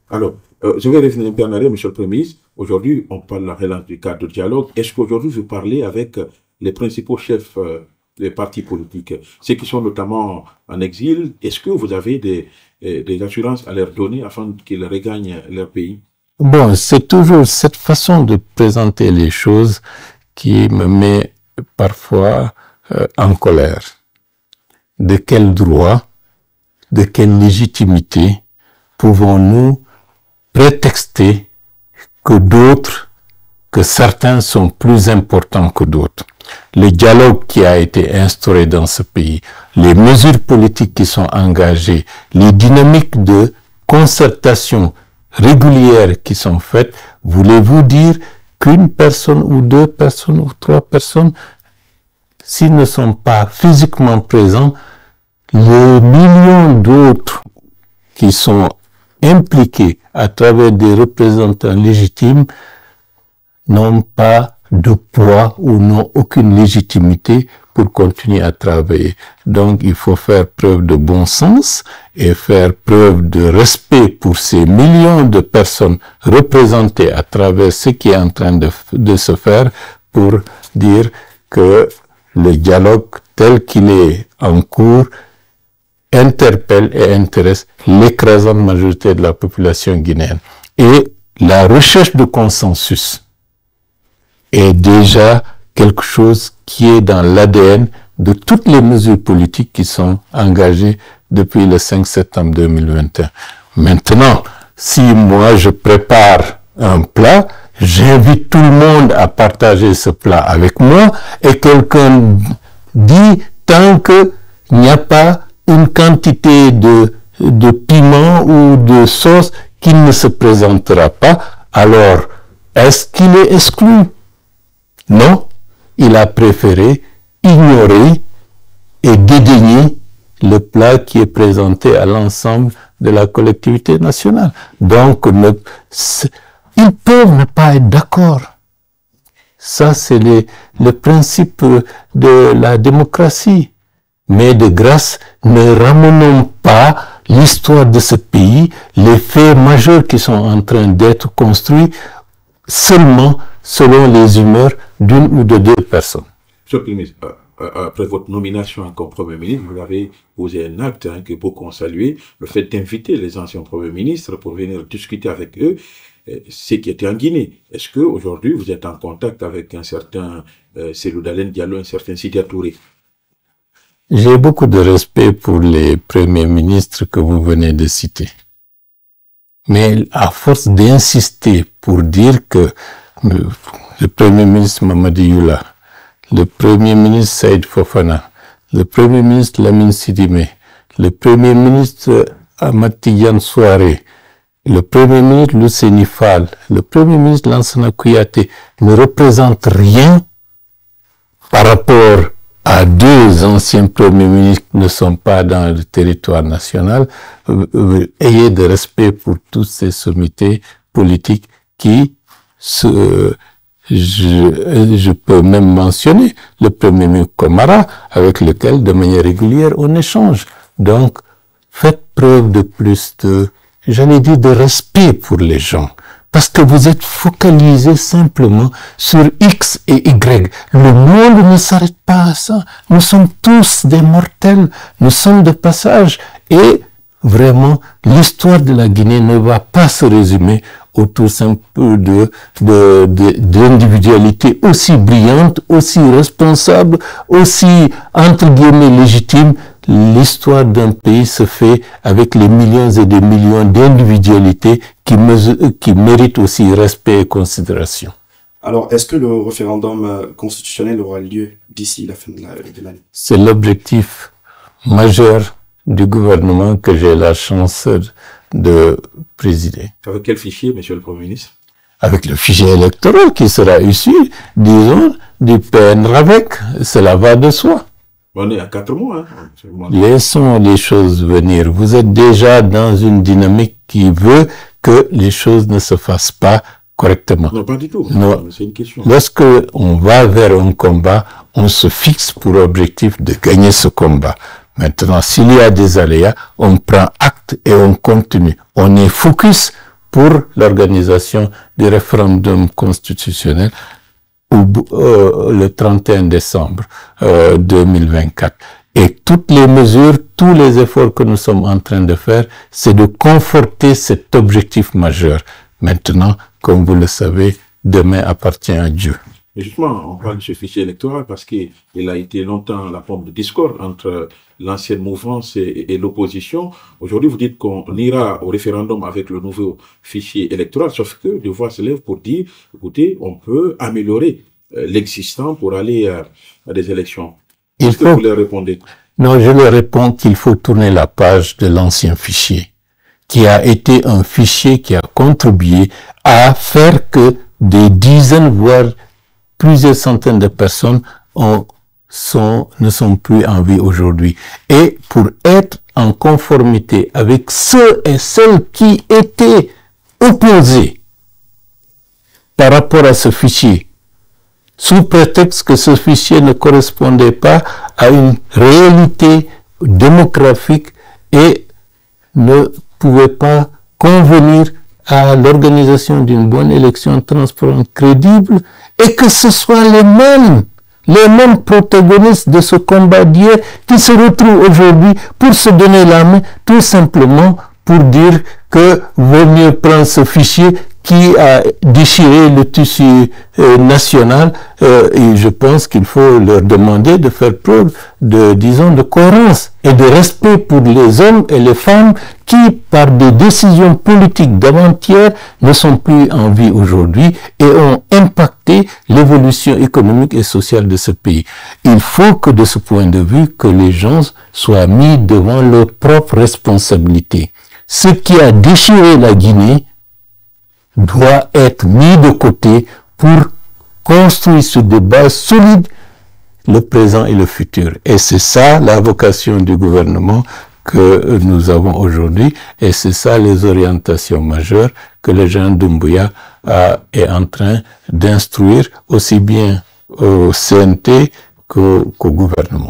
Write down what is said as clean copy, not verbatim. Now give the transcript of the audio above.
Alors, je vais revenir un peu en arrière, Monsieur le Premier ministre. Aujourd'hui, on parle de la relance du cadre de dialogue. Est-ce qu'aujourd'hui, vous parlez avec les principaux chefs des partis politiques, ceux qui sont notamment en exil? Est-ce que vous avez des assurances à leur donner afin qu'ils regagnent leur pays? Bon, c'est toujours cette façon de présenter les choses qui me met parfois en colère. De quel droit, de quelle légitimité pouvons-nous prétexter que certains sont plus importants que d'autres? Le dialogue qui a été instauré dans ce pays, les mesures politiques qui sont engagées, les dynamiques de concertation régulières qui sont faites, voulez-vous dire qu'une personne ou deux personnes ou trois personnes, s'ils ne sont pas physiquement présents, les millions d'autres qui sont impliqués à travers des représentants légitimes n'ont pas de poids ou n'ont aucune légitimité pour continuer à travailler. Donc, il faut faire preuve de bon sens et faire preuve de respect pour ces millions de personnes représentées à travers ce qui est en train de se faire pour dire que le dialogue tel qu'il est en cours interpelle et intéresse l'écrasante majorité de la population guinéenne. Et la recherche de consensus est déjà quelque chose qui est dans l'ADN de toutes les mesures politiques qui sont engagées depuis le 5 septembre 2021. Maintenant, si moi je prépare un plat, j'invite tout le monde à partager ce plat avec moi et quelqu'un dit tant qu'il n'y a pas une quantité de piment ou de sauce qui ne se présentera pas, alors est-ce qu'il est exclu? Non, il a préféré ignorer et dédaigner le plat qui est présenté à l'ensemble de la collectivité nationale. Donc, ils peuvent ne pas être d'accord. Ça, c'est le principe de la démocratie. Mais de grâce, ne ramenons pas l'histoire de ce pays, les faits majeurs qui sont en train d'être construits, seulement selon les humeurs d'une ou de deux personnes. Monsieur le Premier ministre, après votre nomination comme Premier ministre, vous avez posé un acte que beaucoup ont salué, le fait d'inviter les anciens Premiers ministres pour venir discuter avec eux, ce qui était en Guinée. Est-ce qu'aujourd'hui, vous êtes en contact avec un certain Cellou Dalein Diallo, un certain Sidya Touré? J'ai beaucoup de respect pour les premiers ministres que vous venez de citer. Mais à force d'insister pour dire que le premier ministre Mamadi Youla, le premier ministre Saïd Fofana, le premier ministre Lamine Sidimé, le premier ministre Ahmad Tidiane Souaré, le premier ministre Luceni Fall, le premier ministre Lansana Kouyaté ne représentent rien par rapport à deux anciens premiers ministres qui ne sont pas dans le territoire national. Ayez de respect pour toutes ces sommités politiques qui je peux même mentionner le premier ministre Komara, avec lequel de manière régulière on échange. Donc, faites preuve de plus de respect pour les gens. Parce que vous êtes focalisé simplement sur X et Y. Le monde ne s'arrête pas à ça. Nous sommes tous des mortels. Nous sommes de passage. Et vraiment, l'histoire de la Guinée ne va pas se résumer autour simple d'individualités aussi brillantes, aussi responsables, aussi, entre guillemets, légitimes. L'histoire d'un pays se fait avec les millions et des millions d'individualités qui méritent aussi respect et considération. Alors, est-ce que le référendum constitutionnel aura lieu d'ici la fin de l'année? C'est l'objectif majeur du gouvernement que j'ai la chance de présider. Avec quel fichier, Monsieur le Premier ministre? Avec le fichier électoral qui sera issu, disons, du PNRAVEC. Cela va de soi. On est à 4 mois. Laissons les choses venir. Vous êtes déjà dans une dynamique qui veut que les choses ne se fassent pas correctement. Non, pas du tout. C'est une question. Lorsque on va vers un combat, on se fixe pour objectif de gagner ce combat. Maintenant, s'il y a des aléas, on prend acte et on continue. On est focus pour l'organisation du référendum constitutionnel le 31 décembre 2024. Et toutes les mesures, tous les efforts que nous sommes en train de faire, c'est de conforter cet objectif majeur. Maintenant, comme vous le savez, demain appartient à Dieu. Et justement, on parle de ce fichier électoral parce qu'il a été longtemps la forme de discorde entre l'ancienne mouvance et l'opposition. Aujourd'hui, vous dites qu'on ira au référendum avec le nouveau fichier électoral, sauf que des voix se lèvent pour dire, écoutez, on peut améliorer l'existant pour aller à des élections. Est-ce que vous leur répondez? Non, je leur réponds qu'il faut tourner la page de l'ancien fichier, qui a été un fichier qui a contribué à faire que des dizaines, voire plusieurs centaines de personnes ne sont plus en vie aujourd'hui. Et pour être en conformité avec ceux et celles qui étaient opposés par rapport à ce fichier, sous prétexte que ce fichier ne correspondait pas à une réalité démographique et ne pouvait pas convenir à l'organisation d'une bonne élection transparente, crédible, et que ce soit les mêmes protagonistes de ce combat d'hier qui se retrouvent aujourd'hui pour se donner la main, tout simplement pour dire que vaut mieux prendre ce fichier qui a déchiré le tissu national, et je pense qu'il faut leur demander de faire preuve de cohérence et de respect pour les hommes et les femmes qui, par des décisions politiques d'avant-hier, ne sont plus en vie aujourd'hui et ont impacté l'évolution économique et sociale de ce pays. Il faut que, de ce point de vue, que les gens soient mis devant leurs propres responsabilités. Ce qui a déchiré la Guinée doit être mis de côté pour construire sur des bases solides le présent et le futur. Et c'est ça la vocation du gouvernement que nous avons aujourd'hui, et c'est ça les orientations majeures que le général Doumbouya est en train d'instruire aussi bien au CNT qu'au gouvernement.